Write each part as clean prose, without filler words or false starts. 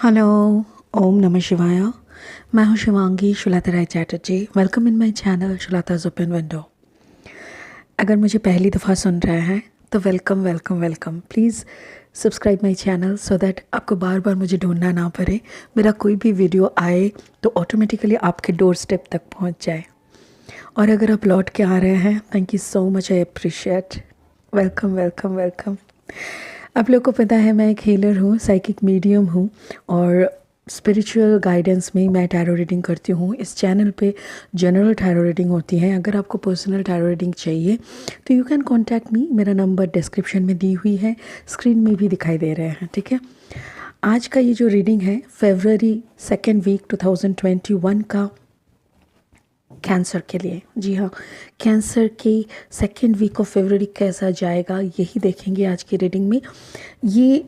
Hello, ओम नमः शिवाय। मैं हूँ Shivangi Shulata Rai Chatterjee. Welcome in my channel Shulata's open window. अगर मुझे पहली दफ़ा सुन रहे हैं तो welcome welcome welcome. Please subscribe my channel so that आपको बार बार मुझे ढूंढना ना पड़े। मेरा कोई भी वीडियो आए तो ऑटोमेटिकली आपके डोर स्टेप तक पहुँच जाए। और अगर आप लौट के आ रहे हैं, thank you so much, I appreciate. Welcome welcome welcome. आप लोग को पता है मैं एक हीलर हूँ, साइकिक मीडियम हूँ और स्पिरिचुअल गाइडेंस में मैं टैरो रीडिंग करती हूँ। इस चैनल पे जनरल टैरो रीडिंग होती है। अगर आपको पर्सनल टैरो रीडिंग चाहिए तो यू कैन कॉन्टैक्ट मी। मेरा नंबर डिस्क्रिप्शन में दी हुई है, स्क्रीन में भी दिखाई दे रहे हैं, ठीक है। आज का ये जो रीडिंग है फरवरी सेकेंड वीक 2021 का कैंसर के लिए। जी हाँ, कैंसर की सेकेंड वीक ऑफ फरवरी कैसा जाएगा यही देखेंगे आज की रीडिंग में। ये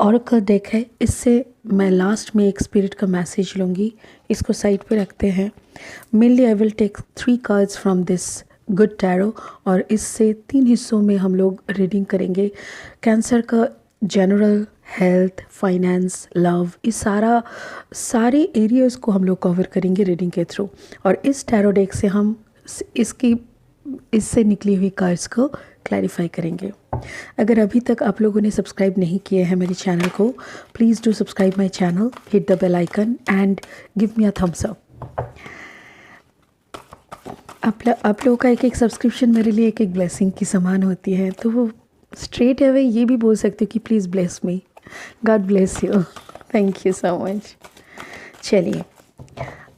ऑरेकल डेक है, इससे मैं लास्ट में एक स्पिरिट का मैसेज लूँगी। इसको साइड पे रखते हैं। Mainly I will take 3 cards from this good tarot और इससे 3 हिस्सों में हम लोग रीडिंग करेंगे। कैंसर का जनरल, हेल्थ, फाइनेंस, लव, इस सारे एरियाज़ को हम लोग कवर करेंगे रीडिंग के थ्रू। और इस टैरो डेक से हम इससे निकली हुई कार्ड्स को क्लैरिफाई करेंगे। अगर अभी तक आप लोगों ने सब्सक्राइब नहीं किए हैं मेरे चैनल को, please do subscribe my channel, hit the bell icon and give me a thumbs up. आप लोगों का एक एक सब्सक्रिप्शन मेरे लिए एक एक ब्लेसिंग की समान होती है। तो वो स्ट्रेट अवे ये भी बोल सकते हो कि please bless me, God bless you, thank you so much. चलिए,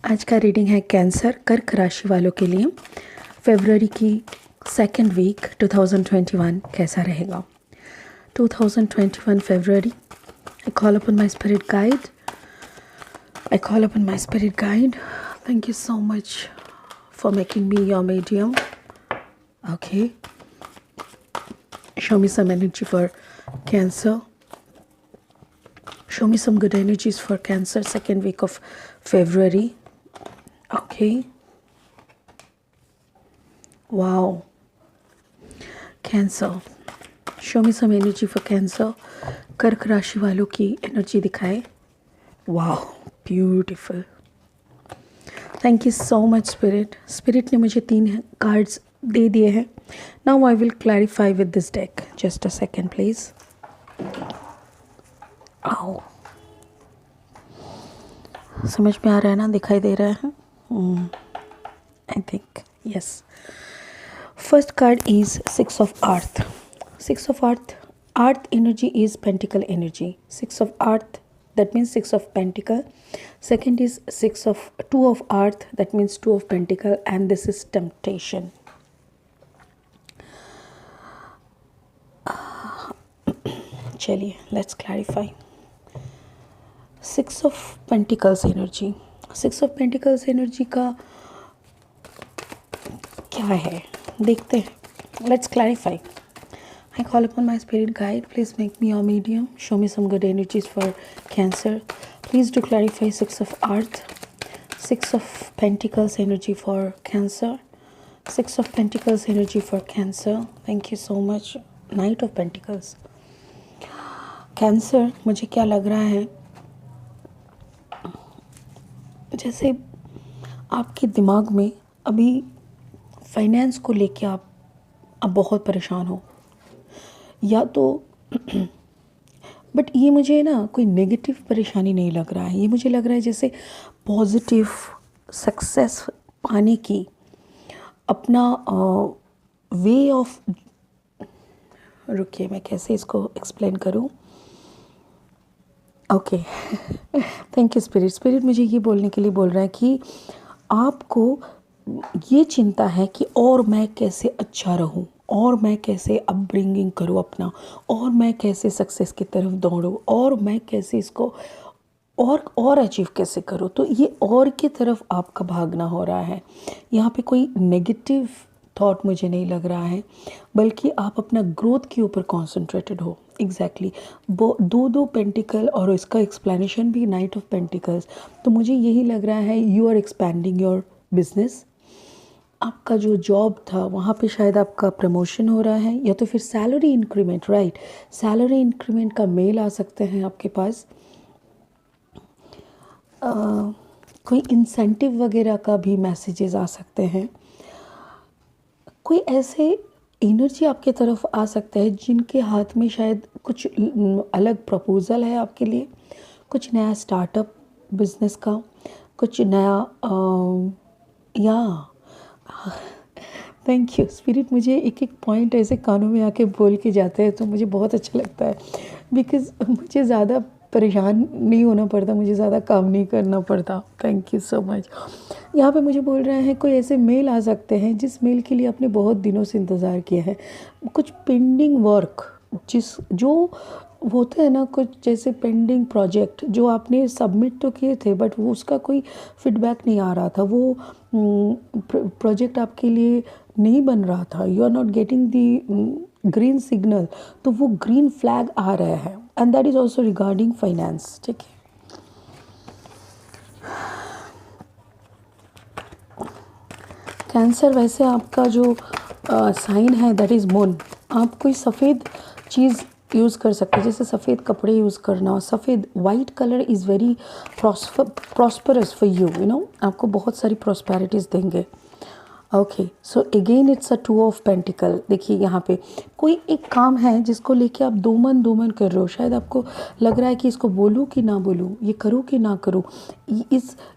आज का रीडिंग है कैंसर, कर्क राशि वालों के लिए फरवरी की सेकेंड वीक 2021 कैसा रहेगा। 2021 February. I call upon my spirit guide. I call upon my spirit guide. Thank you so much for making me your medium. Okay. Show me some energy for Cancer. Show me some good energies for Cancer, second week of February. Okay. Wow. Cancer. Show me some energy for Cancer. कर्क राशि वालों की energy दिखाए। वाह, beautiful. Thank you so much spirit. Spirit ने मुझे 3 cards दे दिए हैं। Now I will clarify with this deck. Just a second please. आओ, समझ में आ रहा है ना, दिखाई दे रहा है? I think yes. First card is 6 of Earth. 6 of Earth energy is Pentacle energy. 6 of Earth, that means 6 of Pentacle. Second is 2 of Earth, that means 2 of Pentacle, and this is temptation. चलिए, let's clarify. 6 of Pentacles energy. 6 of Pentacles energy का क्या है देखते हैं। Let's clarify. I call upon my spirit guide. Please make me your medium. Show me some good energies for Cancer. Please do clarify 6 of Earth. 6 of Pentacles energy for Cancer. 6 of Pentacles energy for Cancer. Thank you so much. Knight of Pentacles. Cancer, मुझे क्या लग रहा है, जैसे आपके दिमाग में अभी फाइनेंस को लेके आप बहुत परेशान हो, या तो बट ये मुझे ना कोई नेगेटिव परेशानी नहीं लग रहा है। ये मुझे लग रहा है जैसे पॉजिटिव सक्सेस पाने की अपना वे ऑफ, रुकिए मैं कैसे इसको एक्सप्लेन करूं। Okay, thank you spirit. Spirit मुझे ये बोलने के लिए बोल रहा है कि आपको ये चिंता है कि और मैं कैसे अच्छा रहूं, और मैं कैसे अपब्रिंगिंग करूं अपना, और मैं कैसे सक्सेस की तरफ दौड़ूं, और मैं कैसे इसको और अचीव कैसे करूं। तो ये और की तरफ आपका भागना हो रहा है। यहाँ पे कोई नेगेटिव थॉट मुझे नहीं लग रहा है, बल्कि आप अपना ग्रोथ के ऊपर कॉन्सेंट्रेटेड हो। एग्जैक्टली वो 2 पेंटिकल और इसका एक्सप्लेनेशन भी नाइट ऑफ पेंटिकल्स। तो मुझे यही लग रहा है you are expanding your business. आपका जो जॉब था वहाँ पे शायद आपका प्रमोशन हो रहा है, या तो फिर salary increment, right, salary increment का मेल आ सकते हैं आपके पास। अ, कोई इंसेंटिव वगैरह का भी मैसेजेस आ सकते हैं। कोई ऐसे एनर्जी आपके तरफ आ सकता है जिनके हाथ में शायद कुछ अलग प्रपोज़ल है आपके लिए, कुछ नया स्टार्टअप बिजनेस का, कुछ नया या थैंक यू स्पिरिट। मुझे एक एक पॉइंट ऐसे कानों में आके बोल के जाते हैं तो मुझे बहुत अच्छा लगता है, बिकॉज़ मुझे ज़्यादा परेशान नहीं होना पड़ता, मुझे ज़्यादा काम नहीं करना पड़ता। Thank you so much. यहाँ पे मुझे बोल रहे हैं कोई ऐसे मेल आ सकते हैं जिस मेल के लिए आपने बहुत दिनों से इंतज़ार किया है, कुछ पेंडिंग वर्क जिस जो होते हैं ना, कुछ जैसे पेंडिंग प्रोजेक्ट जो आपने सबमिट तो किए थे बट वो उसका कोई फीडबैक नहीं आ रहा था, वो प्रोजेक्ट आपके लिए नहीं बन रहा था, you are not getting the green signal, तो वो ग्रीन फ्लैग आ रहे हैं and that is also regarding finance. ठीक है, कैंसर वैसे आपका जो साइन है दैट इज़ मून। आप कोई सफ़ेद चीज़ यूज़ कर सकते हैं, जैसे सफ़ेद कपड़े यूज़ करना। सफ़ेद white colour is very prosperous for you, you know, आपको बहुत सारी प्रॉस्पेरिटीज़ देंगे। Okay, so again it's a two of pentacle. देखिए यहाँ पे कोई एक काम है जिसको लेके आप दो मन कर रहे हो, शायद आपको लग रहा है कि इसको बोलूँ कि ना बोलूँ, ये करूँ कि ना करूँ,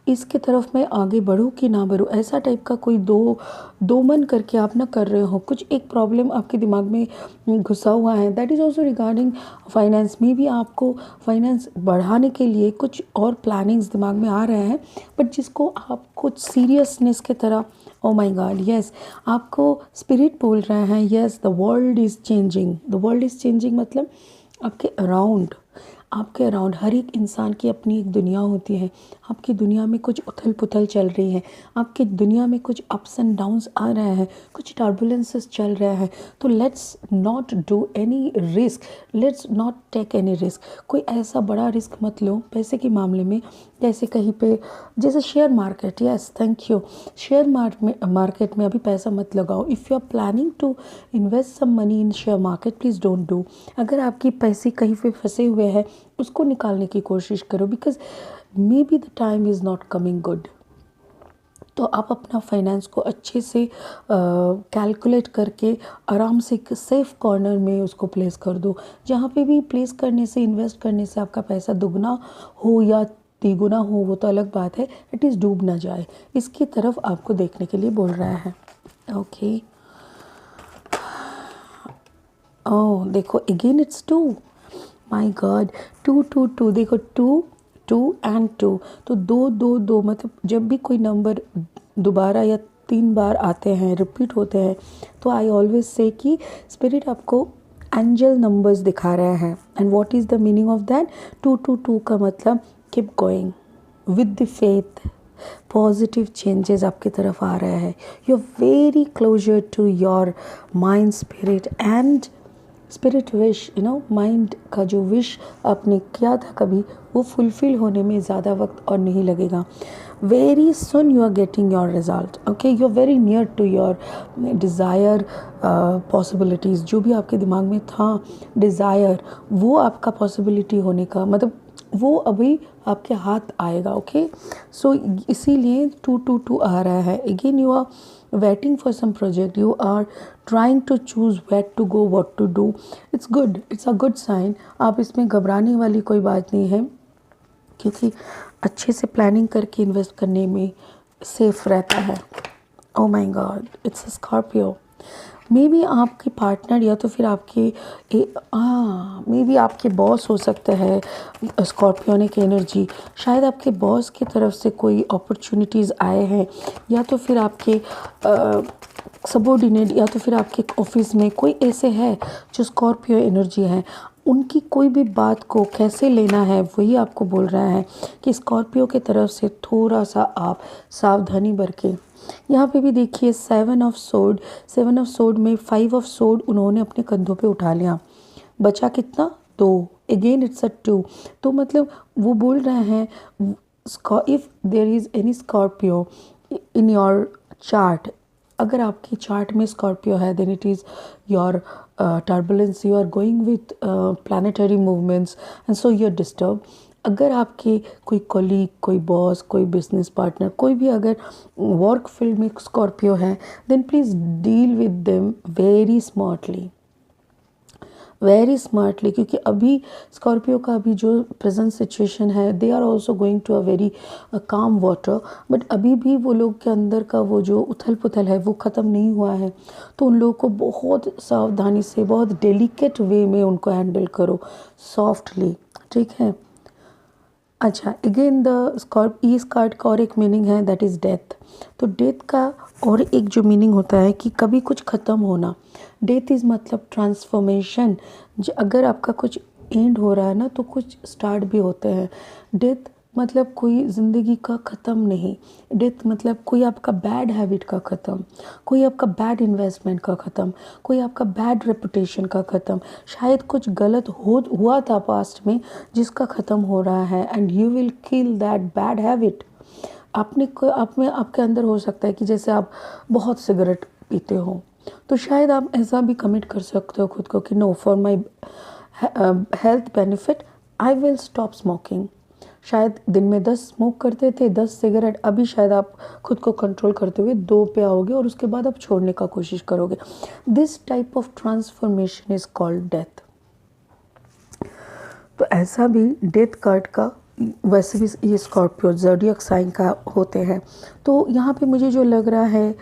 इसके तरफ मैं आगे बढ़ूँ कि ना बढ़ूँ, ऐसा टाइप का कोई दो मन करके आप ना कर रहे हो। कुछ एक प्रॉब्लम आपके दिमाग में घुसा हुआ है, that is also regarding finance. में भी आपको फाइनेंस बढ़ाने के लिए कुछ और प्लानिंग्स दिमाग में आ रहे हैं, बट जिसको आप कुछ सीरियसनेस के तरह, ओ माय गॉड यस, आपको स्पिरिट बोल रहे हैं yes the world is changing. The world is changing मतलब आपके अराउंड हर एक इंसान की अपनी एक दुनिया होती है। आपकी दुनिया में कुछ उथल पुथल चल रही है, आपकी दुनिया में कुछ अप्स एंड डाउन्स आ रहे हैं, कुछ टर्बुलेंसेस चल रहे हैं। तो let's not do any risk, let's not take any risk. कोई ऐसा बड़ा रिस्क मत लो पैसे के मामले में, जैसे कहीं पे, जैसे share market. Yes thank you. Share market में अभी पैसा मत लगाओ। If you are planning to invest some money in share market, please don't do. अगर आपकी पैसे कहीं पे फंसे हुए हैं उसको निकालने की कोशिश करो, because may be the time is not coming good. तो आप अपना फाइनेंस को अच्छे से कैलकुलेट करके आराम से एक सेफ कॉर्नर में उसको प्लेस कर दो, जहाँ पे भी प्लेस करने से, इन्वेस्ट करने से आपका पैसा दुगना हो या तिगुना हो वो तो अलग बात है, एटलीस्ट डूब ना जाए, इसकी तरफ आपको देखने के लिए बोल रहा है। ओके, ओह देखो again it's two, my god, two two two, देखो टू टू एंड टू, तो दो दो दो, मतलब जब भी कोई नंबर दोबारा या 3 बार आते हैं, रिपीट होते हैं, तो आई ऑलवेज से कि स्पिरिट आपको एंजल नंबर्स दिखा रहे हैं। And what is the meaning of that? Two two two का मतलब keep going with the faith, positive changes आपकी तरफ आ रहे हैं। You are very closer to your mind spirit and spirit wish, you know, mind का जो wish आपने किया था कभी, वो फुलफ़िल होने में ज़्यादा वक्त और नहीं लगेगा। Very soon you are getting your result. Okay, you are very near to your desire possibilities. जो भी आपके दिमाग में था डिज़ायर, वो आपका पॉसिबिलिटी होने का मतलब वो अभी आपके हाथ आएगा। ओके, सो इसीलिए टू टू टू आ रहा है। Again you are waiting for some project, you are trying to choose where to go, what to do. It's good, it's a good sign. आप इसमें घबराने वाली कोई बात नहीं है, क्योंकि अच्छे से प्लानिंग करके इन्वेस्ट करने में सेफ रहता है। Oh my God, it's a Scorpio. May be आपके पार्टनर या तो फिर आपके मे बी आपके बॉस हो सकते हैं स्कॉर्पियोनिक एनर्जी। शायद आपके बॉस की तरफ से कोई अपॉर्चुनिटीज़ आए हैं, या तो फिर आपके सबॉर्डिनेट, या तो फिर आपके ऑफिस में कोई ऐसे है जो स्कॉर्पियो एनर्जी है। उनकी कोई भी बात को कैसे लेना है वही आपको बोल रहा है कि स्कॉर्पियो की तरफ से थोड़ा सा आप सावधानी बरतें। यहाँ पे भी देखिए 7 ऑफ सोर्ड में 5 ऑफ सोर्ड उन्होंने अपने कंधों पे उठा लिया, बचा कितना? 2। Again it's a 2। तो मतलब वो बोल रहे हैं if there is any Scorpio in your chart, अगर आपकी चार्ट में स्कॉर्पियो है, then it is your turbulence, you are going with planetary movements and so you are disturb. अगर आपके कोई कॉलीग, कोई बॉस, कोई बिजनेस पार्टनर, कोई भी अगर वर्क फील्ड में स्कॉर्पियो है, then please deal with them very smartly, क्योंकि अभी स्कॉर्पियो का अभी जो प्रेजेंट सिचुएशन है, they are also going to a very calm water, but अभी भी वो लोग के अंदर का वो जो उथल पुथल है वो ख़त्म नहीं हुआ है। तो उन लोगों को बहुत सावधानी से, बहुत डेलिकेट वे में उनको हैंडल करो, सॉफ्टली, ठीक है। अच्छा, अगेन द इस कार्ड का और एक मीनिंग है, दैट इज़ डेथ। तो डेथ का और एक जो मीनिंग होता है कि कभी कुछ ख़त्म होना। डेथ इज़ मतलब ट्रांसफॉर्मेशन। अगर आपका कुछ एंड हो रहा है ना, तो कुछ स्टार्ट भी होते हैं। डेथ मतलब कोई ज़िंदगी का ख़त्म नहीं। डेथ मतलब कोई आपका बैड हैबिट का ख़त्म, कोई आपका बैड इन्वेस्टमेंट का ख़त्म, कोई आपका बैड रेपुटेशन का ख़त्म। शायद कुछ गलत हुआ था पास्ट में जिसका ख़त्म हो रहा है, and you will kill that bad habit. आपके अंदर हो सकता है कि जैसे आप बहुत सिगरेट पीते हो, तो शायद आप ऐसा भी कमिट कर सकते हो खुद को कि no, for my health benefit I will stop smoking. शायद दिन में 10 स्मोक करते थे, 10 सिगरेट, अभी शायद आप खुद को कंट्रोल करते हुए 2 पे आओगे और उसके बाद आप छोड़ने का कोशिश करोगे। This type of transformation is called death. तो ऐसा भी डेथ कार्ड का, वैसे भी ये स्कॉर्पियो ज़ोडिएक साइन का होते हैं। तो यहाँ पे मुझे जो लग रहा है,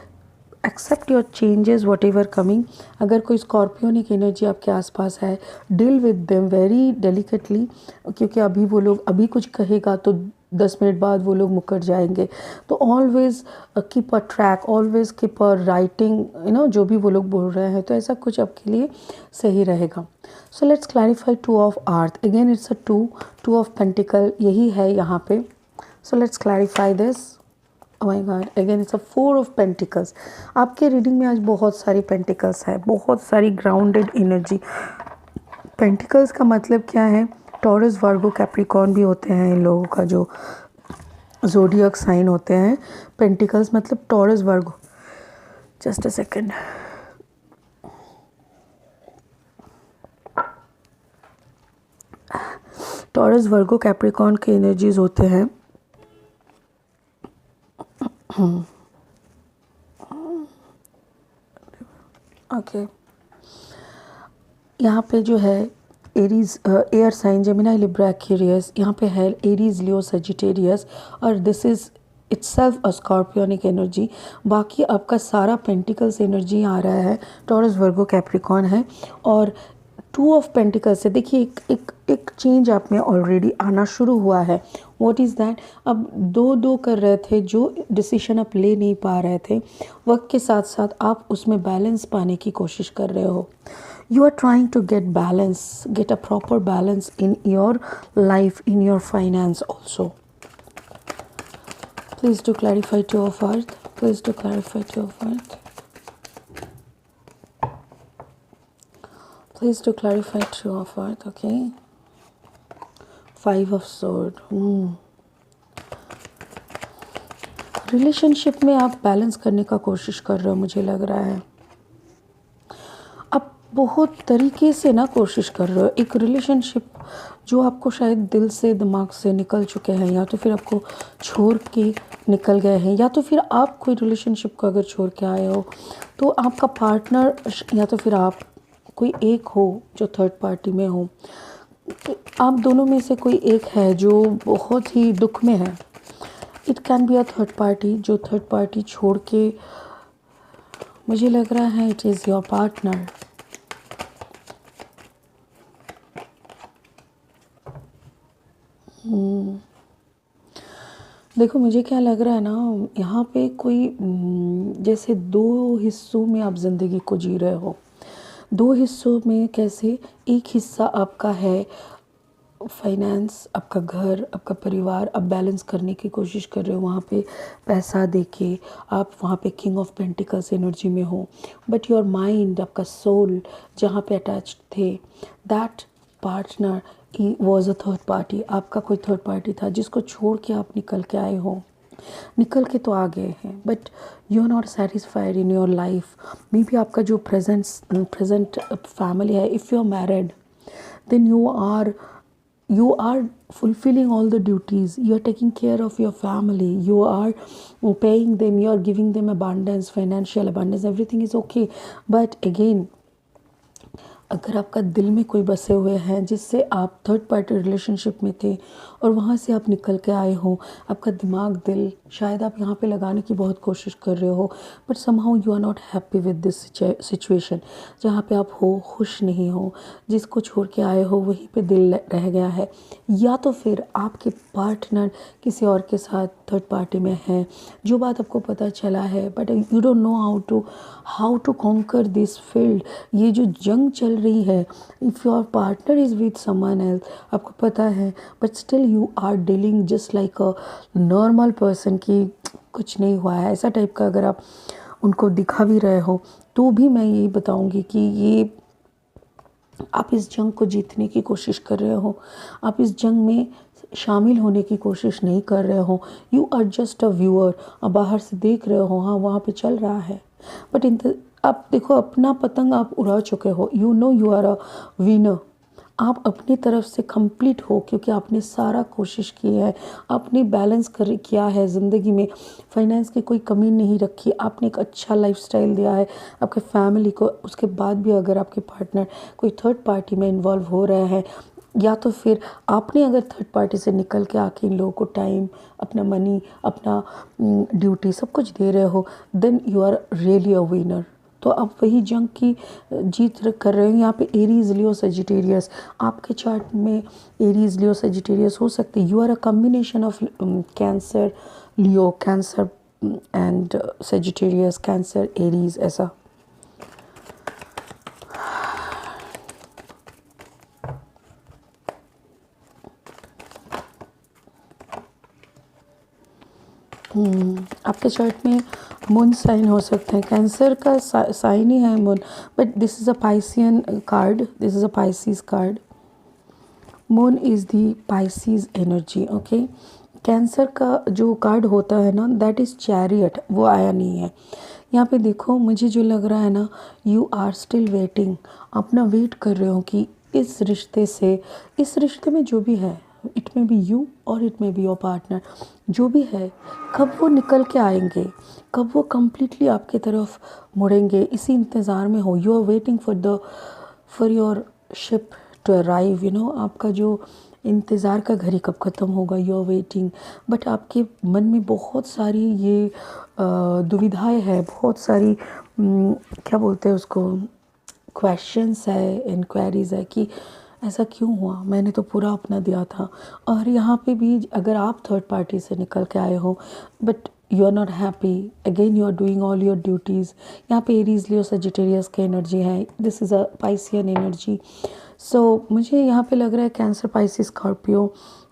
accept your changes whatever coming. अगर कोई स्कॉर्पियोनिक एनर्जी आपके आसपास है, deal with them very delicately, क्योंकि अभी वो लोग अभी कुछ कहेगा तो 10 मिनट बाद वो लोग मुकर जाएंगे। तो always keep a track, always keep a writing, जो भी वो लोग बोल रहे हैं, तो ऐसा कुछ आपके लिए सही रहेगा। So let's clarify 2 of earth. Again it's a 2 of pentacle, यही है यहाँ पे। So let's clarify this. Oh my God, again it's a 4 of Pentacles। आपके रीडिंग में आज बहुत सारी पेंटिकल्स है, बहुत सारी ग्राउंडेड एनर्जी। पेंटिकल्स का मतलब क्या है? टॉरस, वर्गो, कैप्रिकॉर्न भी होते हैं इन लोगों का जो ज़ोडिएक साइन होते हैं। पेंटिकल्स मतलब Taurus, Virgo. Just a second. Taurus, Virgo, Capricorn के एनर्जीज होते हैं। ओके, यहाँ पे जो है Aries, air sign, Gemini, Libra, Aquarius, यहाँ पे है एरीज, लियो, सजिटेरियस, और this is itself a scorpionic energy. बाकी आपका सारा पेंटिकल्स एनर्जी आ रहा है, टॉरस, वर्गो, कैप्रिकॉर्न है। और 2 ऑफ पेंटिकल्स से देखिए एक चेंज आप में ऑलरेडी आना शुरू हुआ है। What is that? अब 2-2 कर रहे थे, जो डिसीजन आप ले नहीं पा रहे थे, वक्त के साथ साथ आप उसमें बैलेंस पाने की कोशिश कर रहे हो। You are trying to get balance, get a proper balance in your life, in your finance also. Please do clarify 2 of earth. Please do clarify 2 of earth. Please do clarify 2 of earth, okay? 5 of sword. Relationship में आप balance करने का कोशिश कर रहे हो, मुझे लग रहा है। आप बहुत तरीके से ना कोशिश कर रहे हो। एक रिलेशनशिप जो आपको शायद दिल से, दिमाग से निकल चुके हैं, या तो फिर आपको छोड़ के निकल गए हैं, या तो फिर आप कोई रिलेशनशिप को अगर छोड़ के आए हो, तो आपका पार्टनर या तो फिर आप कोई एक हो जो थर्ड पार्टी में हो। आप दोनों में से कोई एक है जो बहुत ही दुख में है। It can be a third party, जो थर्ड पार्टी छोड़ के, मुझे लग रहा है इट इज़ योर पार्टनर। देखो, मुझे क्या लग रहा है ना, यहाँ पे कोई जैसे 2 हिस्सों में आप ज़िंदगी को जी रहे हो। 2 हिस्सों में कैसे? एक हिस्सा आपका है फाइनेंस, आपका घर, आपका परिवार, आप बैलेंस करने की कोशिश कर रहे हो, वहाँ पे पैसा देके आप वहाँ पे किंग ऑफ पेंटिकल्स एनर्जी में हो। बट योर माइंड, आपका सोल जहाँ पे अटैच्ड थे, that partner was a third party. आपका कोई थर्ड पार्टी था जिसको छोड़ के आप निकल के आए हो। निकल के तो आ गए हैं, but you are not satisfied in your life. Maybe आपका जो प्रेजेंट फैमिली है, if you are married, then you are you are fulfilling all the duties, you are taking care of your family, you are paying them, you are giving them abundance, financial abundance, everything is okay. But again, अगर आपका दिल में कोई बसे हुए हैं जिससे आप थर्ड पार्टी रिलेशनशिप में थे और वहाँ से आप निकल के आए हो, आपका दिमाग दिल शायद आप यहाँ पे लगाने की बहुत कोशिश कर रहे हो, but somehow you are not happy with this situation, जहाँ पे आप हो खुश नहीं हो, जिसको छोड़ के आए हो वहीं पे दिल रह गया है, या तो फिर आपके पार्टनर किसी और के साथ थर्ड पार्टी में है, जो बात आपको पता चला है, but you don't know how to conquer this field. ये जो जंग चल रही है, if your partner is with someone else, आपको पता है, but still you are dealing just like a normal person कि कुछ नहीं हुआ है, ऐसा टाइप का अगर आप उनको दिखा भी रहे हो, तो भी मैं यही बताऊंगी कि ये आप इस जंग को जीतने की कोशिश कर रहे हो, आप इस जंग में शामिल होने की कोशिश नहीं कर रहे हो, you are just a viewer. आप बाहर से देख रहे हो, हाँ वहाँ पे चल रहा है, बट आप देखो अपना पतंग आप उड़ा चुके हो, you know you are a winner. आप अपनी तरफ से कंप्लीट हो क्योंकि आपने सारा कोशिश की है, आपने बैलेंस कर किया है ज़िंदगी में, फाइनेंस की कोई कमी नहीं रखी, आपने एक अच्छा लाइफस्टाइल दिया है आपके फैमिली को। उसके बाद भी अगर आपके पार्टनर कोई थर्ड पार्टी में इन्वॉल्व हो रहे हैं, या तो फिर आपने अगर थर्ड पार्टी से निकल के आके इन लोगों को टाइम, अपना मनी, अपना ड्यूटी सब कुछ दे रहे हो, then you are really a winner. तो आप वही जंग की जीत कर रहे हो। यहाँ पे एरीज लियो सजिटेरियस, आपके चार्ट में एरीज लियो सजिटेरियस हो सकते, you are a combination of Cancer Leo, Cancer and Sagittarius, Cancer Aries, ऐसा। आपके चार्ट में मून साइन हो सकते हैं, कैंसर का साइन ही है moon, but this is a Piscean card, this is a Pisces card, moon is the Pisces energy, okay. Cancer का जो कार्ड होता है ना, दैट इज़ चैरियट, वो आया नहीं है यहाँ पे। देखो मुझे जो लग रहा है ना, यू आर स्टिल वेटिंग, आप ना वेट कर रहे हो कि इस रिश्ते से, इस रिश्ते में जो भी है, इट मे बी यू और it may be your partner, जो भी है, कब वो निकल के आएंगे, कब वो कम्प्लीटली आपके तरफ मुड़ेंगे, इसी इंतज़ार में हो। You are waiting for your ship to arrive, you know, आपका जो इंतज़ार का घड़ी कब ख़त्म होगा, यू आर वेटिंग। बट आपके मन में बहुत सारी ये दुविधाएं है, बहुत सारी क्या बोलते हैं उसको, क्वेश्चंस है, इंक्वायरीज़ है कि ऐसा क्यों हुआ, मैंने तो पूरा अपना दिया था। और यहाँ पे भी अगर आप थर्ड पार्टी से निकल के आए हो, but you are not happy, again you are doing all your duties. यहाँ पे एरीज लियो सजिटेरियस की एनर्जी है, this is a Piscean energy. So मुझे यहाँ पे लग रहा है कैंसर, पाइसिस, स्कॉर्पियो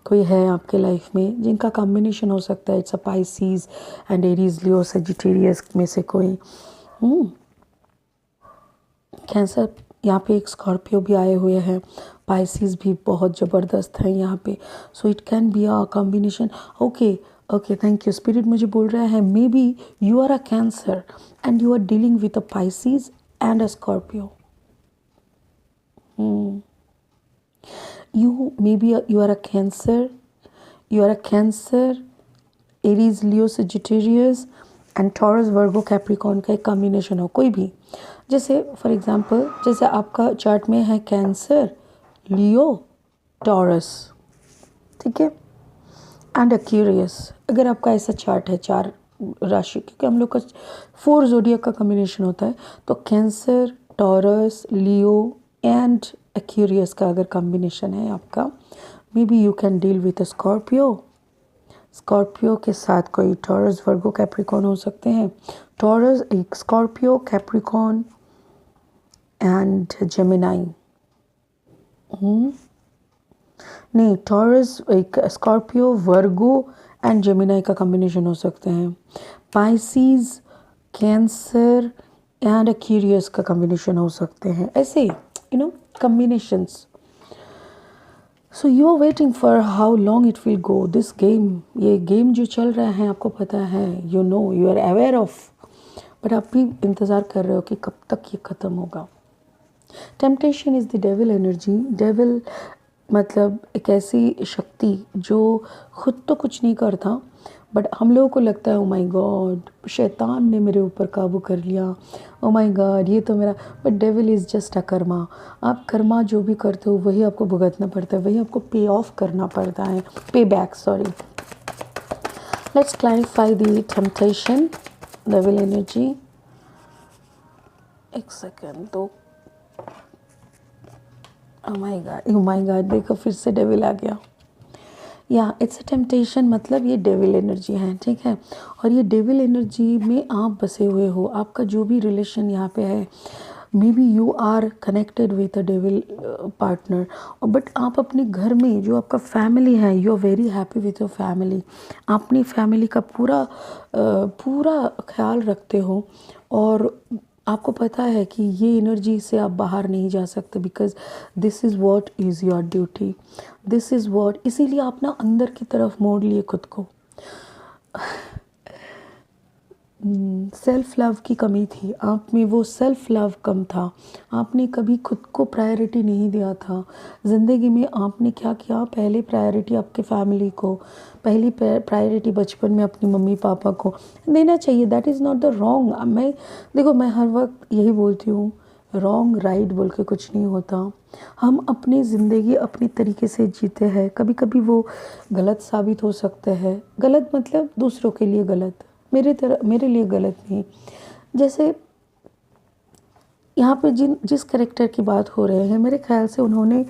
कोई है आपके लाइफ में, जिनका कॉम्बिनेशन हो सकता है, it's a Pisces and Aries Leo Sagittarius में से कोई। कैंसर, यहाँ पे एक स्कॉर्पियो भी आए हुए हैं, पाइसिस भी बहुत ज़बरदस्त है यहाँ पे, so it can be a combination. Okay okay, thank you. Spirit मुझे बोल रहा है maybe you are a Cancer and you are dealing with a Pisces and a Scorpio. You maybe you are a Cancer, you are a Cancer, Aries, Leo, Sagittarius and taurus, Virgo, Capricorn का एक combination हो कोई भी। जैसे for example, जैसे आपका chart में है कैंसर, लियो, टॉरस, ठीक है, एंड एक्वेरियस। अगर आपका ऐसा चार्ट है, चार राशि, क्योंकि हम लोग का 4 ज़ोडिएक का कॉम्बिनेशन होता है, तो cancer, taurus, Leo and Aquarius का अगर कॉम्बिनेशन है आपका, may be you can deal with Scorpio. Scorpio के साथ कोई टॉरस, वर्गो, कैप्रिकॉर्न हो सकते हैं। टॉरस, एक स्कॉर्पियो, कैप्रिकॉर्न एंड जेमिनाई। नहीं, टॉरस, एक स्कॉर्पियो, वर्गो एंड जेमिनाई का कॉम्बिनेशन हो सकते हैं। पाइसिस, कैंसर एंड एक्वेरियस का कॉम्बिनेशन हो सकते हैं, ऐसे you know combinations. So you are waiting for how long it will go this game. ये गेम जो चल रहा है आपको पता है, you know, you are aware of, but आप भी इंतज़ार कर रहे हो कि कब तक ये ख़त्म होगा। Temptation is the devil energy. Devil मतलब एक ऐसी शक्ति जो खुद तो कुछ नहीं करता, बट हम लोगों को लगता है ओ माय गॉड शैतान ने मेरे ऊपर काबू कर लिया, ओ माय गॉड ये तो मेरा। But devil is just a Karma. आप कर्मा जो भी करते हो वही आपको भुगतना पड़ता है, वही आपको पे ऑफ करना पड़ता है, पे back sorry. Let's clarify the temptation devil energy. एक सेकेंड तो ओ माय गॉड देखो फिर से डेविल आ गया। या इट्स अ टेम्पटेशन, मतलब ये डेविल एनर्जी है, ठीक है। और ये डेविल एनर्जी में आप बसे हुए हो, आपका जो भी रिलेशन यहाँ पे है, maybe you are connected with a devil partner, but आप अपने घर में जो आपका फैमिली है, you are very happy with your family, आप अपनी फैमिली का पूरा ख्याल रखते हो, और आपको पता है कि ये एनर्जी से आप बाहर नहीं जा सकते, because this is what is your duty, this is what. इसीलिए आप ना अंदर की तरफ मोड़ लिए खुद को। सेल्फ़ लव की कमी थी आप में, वो सेल्फ़ लव कम था, आपने कभी खुद को प्रायोरिटी नहीं दिया था। ज़िंदगी में आपने क्या किया, पहले प्रायोरिटी आपके फैमिली को, पहली प्रायोरिटी बचपन में अपनी मम्मी पापा को देना चाहिए। That is not the wrong. देखो मैं हर वक्त यही बोलती हूँ, रॉन्ग राइट बोल के कुछ नहीं होता। हम अपनी ज़िंदगी अपनी तरीके से जीते हैं, कभी कभी वो गलत साबित हो सकते हैं। गलत मतलब दूसरों के लिए गलत, मेरे लिए गलत नहीं। जैसे यहाँ पे जिस करेक्टर की बात हो रहे हैं, मेरे ख्याल से उन्होंने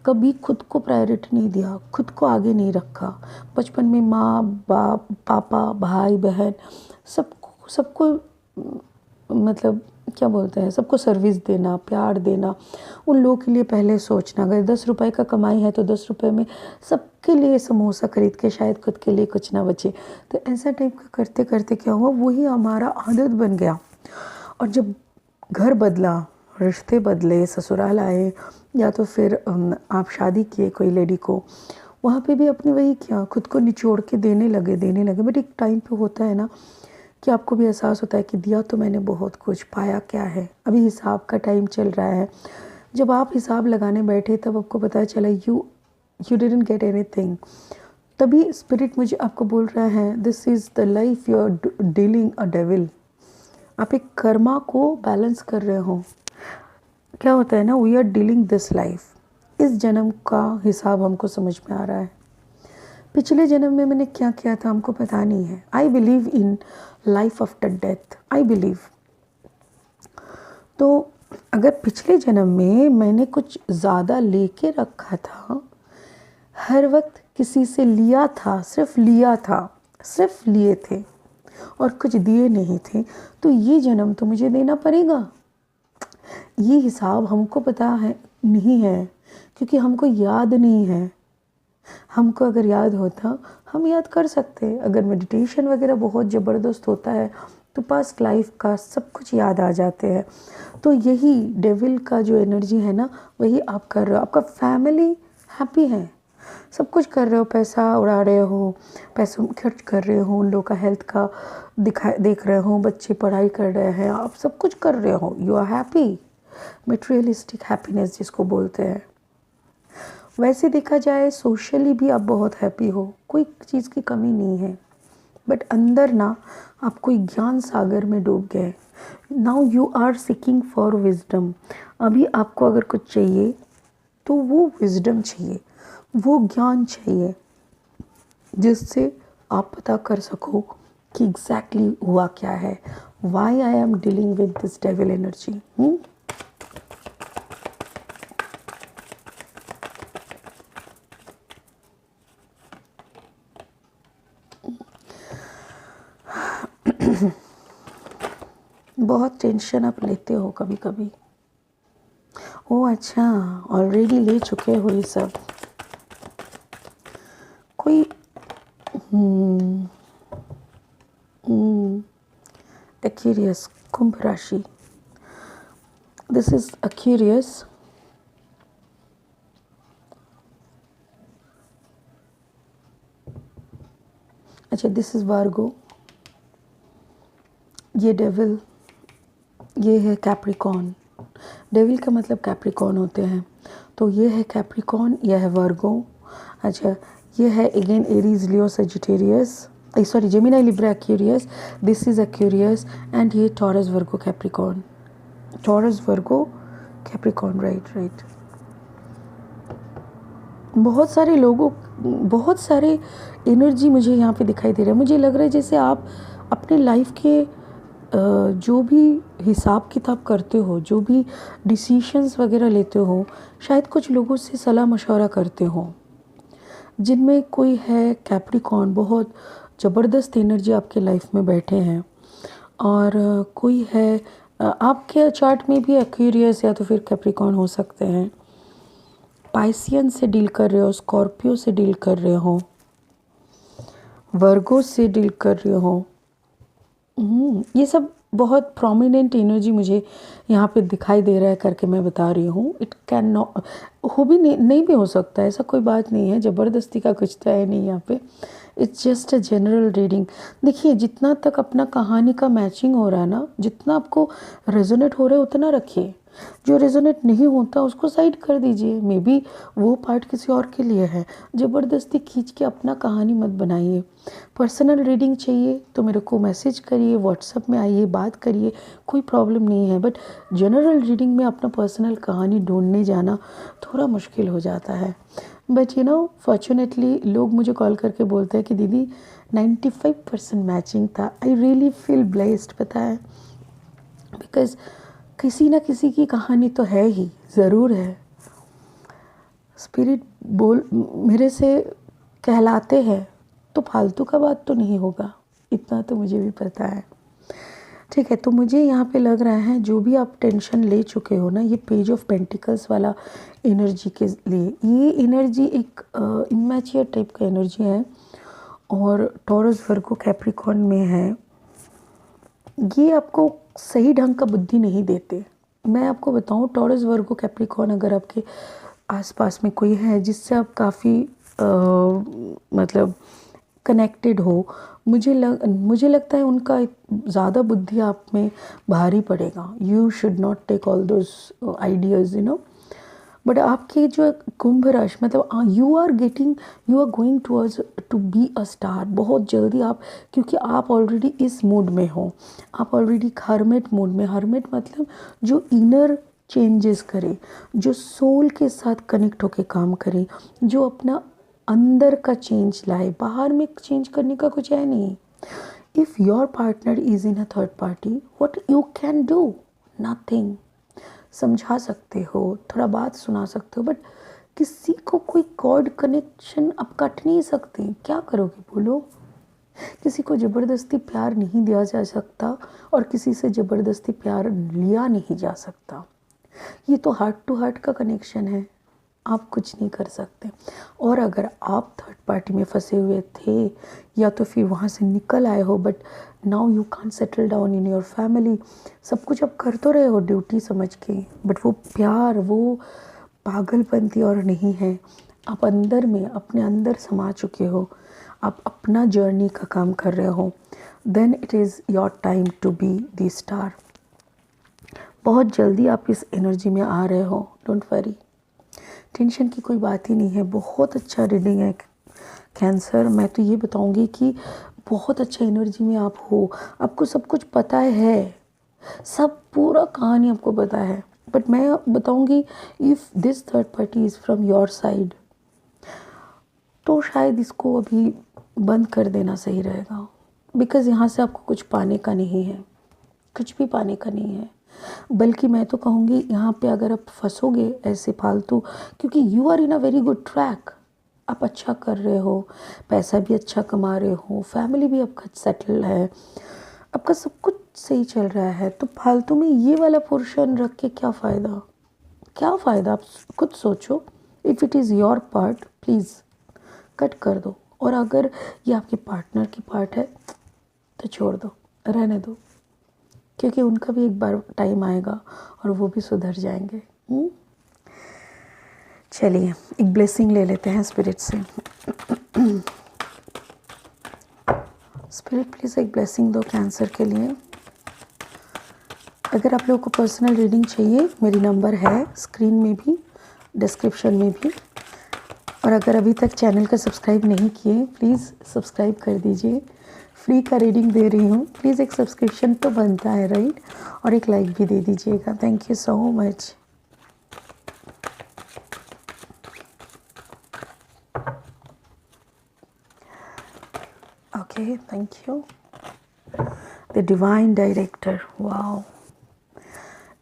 कभी खुद को प्रायोरिटी नहीं दिया, खुद को आगे नहीं रखा। बचपन में माँ बाप पापा भाई बहन सबको मतलब क्या बोलते हैं, सबको सर्विस देना, प्यार देना, उन लोगों के लिए पहले सोचना। अगर 10 रुपए का कमाई है तो 10 रुपए में सबके लिए समोसा खरीद के शायद खुद के लिए कुछ ना बचे। तो ऐसा टाइप का करते करते क्या हुआ, वही हमारा आदत बन गया। और जब घर बदला, रिश्ते बदले, ससुराल आए, या तो फिर आप शादी किए कोई लेडी को, वहाँ पे भी अपने वही किया, खुद को निचोड़ के देने लगे। बट एक टाइम पे होता है ना कि आपको भी एहसास होता है कि दिया तो मैंने बहुत कुछ, पाया क्या है। अभी हिसाब का टाइम चल रहा है। जब आप हिसाब लगाने बैठे तब आपको पता चला यू डिडंट गेट एनीथिंग। तभी स्पिरिट मुझे आपको बोल रहा है, this is the life you are dealing a devil. आप एक कर्मा को बैलेंस कर रहे हो। क्या होता है ना, we are dealing this life, इस जन्म का हिसाब हमको समझ में आ रहा है। पिछले जन्म में मैंने क्या किया था हमको पता नहीं है। I believe in life after death, I believe. तो अगर पिछले जन्म में मैंने कुछ ज़्यादा लेके रखा था, हर वक्त किसी से लिया था, सिर्फ लिया था, सिर्फ लिए थे और कुछ दिए नहीं थे, तो ये जन्म तो मुझे देना पड़ेगा। ये हिसाब हमको पता है नहीं है, क्योंकि हमको याद नहीं है। हमको अगर याद होता हम याद कर सकते। अगर मेडिटेशन वगैरह बहुत ज़बरदस्त होता है तो पास्ट लाइफ का सब कुछ याद आ जाते हैं। तो यही डेविल का जो एनर्जी है ना, वही आप कर रहे हो। आपका फैमिली हैप्पी है, सब कुछ कर रहे हो, पैसा उड़ा रहे हो, पैसों खर्च कर रहे हो, उन लोगों का हेल्थ का देख रहे हो, बच्चे पढ़ाई कर रहे हैं, आप सब कुछ कर रहे हो, you are happy. Materialistic happiness जिसको बोलते हैं। वैसे देखा जाए सोशली भी आप बहुत हैप्पी हो, कोई चीज़ की कमी नहीं है, बट अंदर ना आप कोई ज्ञान सागर में डूब गए। Now you are seeking for wisdom. अभी आपको अगर कुछ चाहिए तो वो विजडम चाहिए, वो ज्ञान चाहिए, जिससे आप पता कर सको कि एग्जैक्टली हुआ क्या है। Why I am dealing with this devil energy. बहुत टेंशन आप लेते हो कभी कभी। ओह अच्छा, ऑलरेडी ले चुके हो ये सब। कोई एक्यूरियस कुंभ राशि, दिस इज एक्यूरियस। अच्छा दिस इज वार्गो, ये डेविल, ये है कैप्रिकॉर्न। डेविल का मतलब कैप्रिकॉर्न होते हैं। तो ये है कैप्रिकॉर्न, यह है वर्गो। अच्छा, ये है again Aries, Leo, Sagittarius, sorry Gemini, Libra, Aquarius, this is Aquarius, and ये taurus, Virgo, Capricorn, taurus, Virgo, Capricorn, right right. बहुत सारे लोगों, बहुत सारे एनर्जी मुझे यहाँ पे दिखाई दे रहा है। मुझे लग रहा है जैसे आप अपने लाइफ के जो भी हिसाब किताब करते हो, जो भी डिसीशंस वगैरह लेते हो, शायद कुछ लोगों से सलाह मशवरा करते हो, जिनमें कोई है कैप्रिकॉर्न, बहुत ज़बरदस्त एनर्जी आपके लाइफ में बैठे हैं। और कोई है आपके चार्ट में भी एक्वेरियस या तो फिर कैप्रिकॉर्न हो सकते हैं। पाइसियन से डील कर रहे हो, स्कॉर्पियो से डील कर रहे हो, वर्गो से डील कर रहे हो। ये सब बहुत प्रोमिनेंट एनर्जी मुझे यहाँ पे दिखाई दे रहा है करके मैं बता रही हूँ। इट कैन नॉट हो भी नहीं भी हो सकता है, ऐसा कोई बात नहीं है, ज़बरदस्ती का कुछ तो है नहीं यहाँ पे। It's just a general reading. देखिए, जितना तक अपना कहानी का मैचिंग हो रहा है ना, जितना आपको रेजोनेट हो रहा है उतना रखिए, जो रेजोनेट नहीं होता उसको साइड कर दीजिए। मे बी वो पार्ट किसी और के लिए है। ज़बरदस्ती खींच के अपना कहानी मत बनाइए। पर्सनल रीडिंग चाहिए तो मेरे को मैसेज करिए, व्हाट्सएप में आइए, बात करिए, कोई प्रॉब्लम नहीं है। बट जनरल रीडिंग में अपना पर्सनल कहानी ढूंढने जाना थोड़ा मुश्किल हो जाता है। बट यू नो, फॉर्चुनेटली लोग मुझे कॉल करके बोलते हैं कि दीदी 95% मैचिंग था। आई रियली फील ब्लेस्ड, पता है, बिकॉज किसी ना किसी की कहानी तो है ही, ज़रूर है। स्पिरिट बोल मेरे से कहलाते हैं तो फालतू का बात तो नहीं होगा, इतना तो मुझे भी पता है। ठीक है, तो मुझे यहाँ पे लग रहा है जो भी आप टेंशन ले चुके हो ना, ये पेज ऑफ पेंटिकल्स वाला एनर्जी के लिए, ये एनर्जी एक इमैच्योर टाइप का एनर्जी है और टॉरस, वर्गो, कैप्रिकॉर्न में है। ये आपको सही ढंग का बुद्धि नहीं देते। मैं आपको बताऊँ, टॉरस, वर्गो, कैप्रिकॉर्न अगर आपके आसपास में कोई है जिससे आप काफ़ी मतलब कनेक्टेड हो, मुझे लगता है उनका ज़्यादा बुद्धि आप में भारी पड़ेगा। You should not take all those ideas, you know. But आपके जो कुंभ राशि, मतलब you are going towards to be a star बहुत जल्दी आप, क्योंकि आप ऑलरेडी इस मूड में हो। आप ऑलरेडी हर्मिट मूड में, हर्मिट मतलब जो इनर चेंजेस करे, जो सोल के साथ कनेक्ट होके काम करे, जो अपना अंदर का चेंज लाए, बाहर में चेंज करने का कुछ है नहीं। If your partner is in a third party, what you can do? Nothing. समझा सकते हो, थोड़ा बात सुना सकते हो, बट किसी को कोई कॉर्ड कनेक्शन आप कट नहीं सकते। क्या करोगे बोलो? किसी को ज़बरदस्ती प्यार नहीं दिया जा सकता और किसी से ज़बरदस्ती प्यार लिया नहीं जा सकता। ये तो हार्ट टू हार्ट का कनेक्शन है, आप कुछ नहीं कर सकते। और अगर आप थर्ड पार्टी में फंसे हुए थे या तो फिर वहाँ से निकल आए हो, but now you can't settle down in your family, सब कुछ आप कर तो रहे हो ड्यूटी समझ के, बट वो प्यार, वो पागलपंती और नहीं है। आप अंदर में, अपने अंदर समा चुके हो, आप अपना जर्नी का काम कर रहे हो, then it is your time to be the star. बहुत जल्दी आप इस एनर्जी में आ रहे हो, डोंट वरी, टेंशन की कोई बात ही नहीं है। बहुत अच्छा रीडिंग है कैंसर। मैं तो ये बताऊंगी कि बहुत अच्छा एनर्जी में आप हो, आपको सब कुछ पता है, सब पूरा कहानी आपको पता है। बट मैं बताऊंगी, if this third party is from your side, तो शायद इसको अभी बंद कर देना सही रहेगा, बिकॉज़ यहाँ से आपको कुछ पाने का नहीं है, कुछ भी पाने का नहीं है। बल्कि मैं तो कहूँगी यहाँ पे अगर आप फंसोगे ऐसे फालतू, क्योंकि you are in a very good track, आप अच्छा कर रहे हो, पैसा भी अच्छा कमा रहे हो, फैमिली भी आपका सेटल है, आपका सब कुछ सही चल रहा है, तो फालतू में ये वाला पोर्शन रख के क्या फ़ायदा? क्या फ़ायदा? आप खुद सोचो। If it is your part, please cut कर दो। और अगर ये आपके पार्टनर की पार्ट है तो छोड़ दो, रहने दो, क्योंकि उनका भी एक बार टाइम आएगा और वो भी सुधर जाएंगे। चलिए एक ब्लेसिंग ले लेते हैं स्पिरिट से। स्पिरिट प्लीज़ एक ब्लेसिंग दो कैंसर के लिए। अगर आप लोगों को पर्सनल रीडिंग चाहिए, मेरी नंबर है स्क्रीन में भी, डिस्क्रिप्शन में भी। और अगर अभी तक चैनल का सब्सक्राइब नहीं किए प्लीज़ सब्सक्राइब कर दीजिए। फ्री का रीडिंग दे रही हूँ, प्लीज़ एक सब्सक्रिप्शन तो बनता है राइट, और एक लाइक भी दे दीजिएगा। Thank you so much. Okay, thank you. The divine director, wow.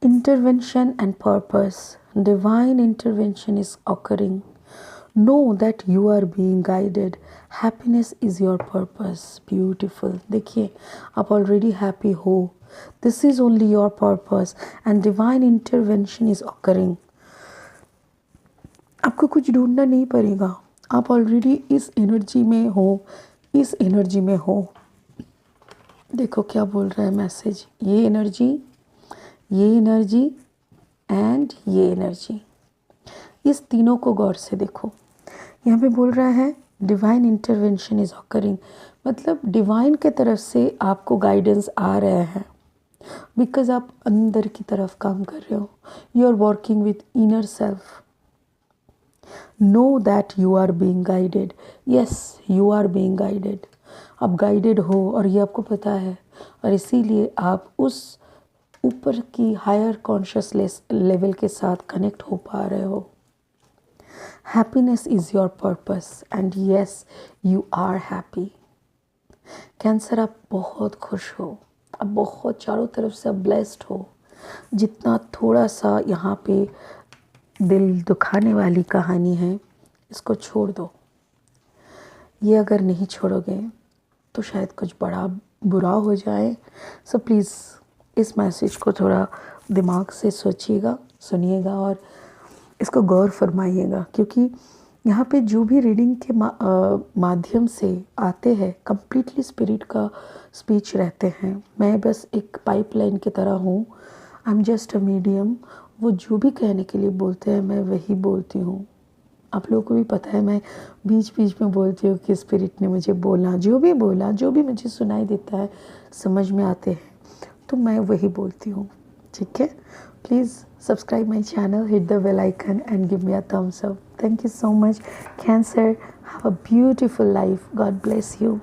Intervention and purpose. Divine intervention is occurring. Know that you are being guided. Happiness is your purpose. Beautiful. देखिए आप already happy हो. This is only your purpose and divine intervention is occurring. आपको कुछ ढूंढना नहीं पड़ेगा, आप already इस एनर्जी में हो, इस एनर्जी में हो। देखो क्या बोल रहा है मैसेज, ये एनर्जी एंड ये एनर्जी, इस तीनों को गौर से देखो। यहाँ पे बोल रहा है डिवाइन इंटरवेंशन इज ऑकरिंग, मतलब डिवाइन के तरफ से आपको गाइडेंस आ रहा है, बिकॉज आप अंदर की तरफ काम कर रहे हो। You are working with inner self. Know that you are being guided. Yes, you are being guided. आप गाइडेड हो और ये आपको पता है, और इसीलिए आप उस ऊपर की हायर कॉन्शियस लेवल के साथ कनेक्ट हो पा रहे हो। Happiness is your purpose and yes you are happy. Cancer, आप बहुत खुश हो, आप बहुत चारों तरफ से ब्लेस्ड हो। जितना थोड़ा सा यहाँ पे दिल दुखाने वाली कहानी है, इसको छोड़ दो। ये अगर नहीं छोड़ोगे तो शायद कुछ बड़ा बुरा हो जाए। सो प्लीज़ इस मैसेज को थोड़ा दिमाग से सोचिएगा, सुनिएगा और इसको गौर फरमाइएगा, क्योंकि यहाँ पे जो भी रीडिंग के माध्यम से आते हैं कम्प्लीटली स्पिरिट का स्पीच रहते हैं। मैं बस एक पाइपलाइन की तरह हूँ, I am just a medium. वो जो भी कहने के लिए बोलते हैं मैं वही बोलती हूँ। आप लोगों को भी पता है मैं बीच बीच में बोलती हूँ कि स्पिरिट ने मुझे बोला, जो भी मुझे सुनाई देता है, समझ में आते हैं, तो मैं वही बोलती हूँ। ठीक है, please subscribe my channel, hit the bell icon and give me a thumbs up. Thank you so much. Cancer, have a beautiful life. God bless you.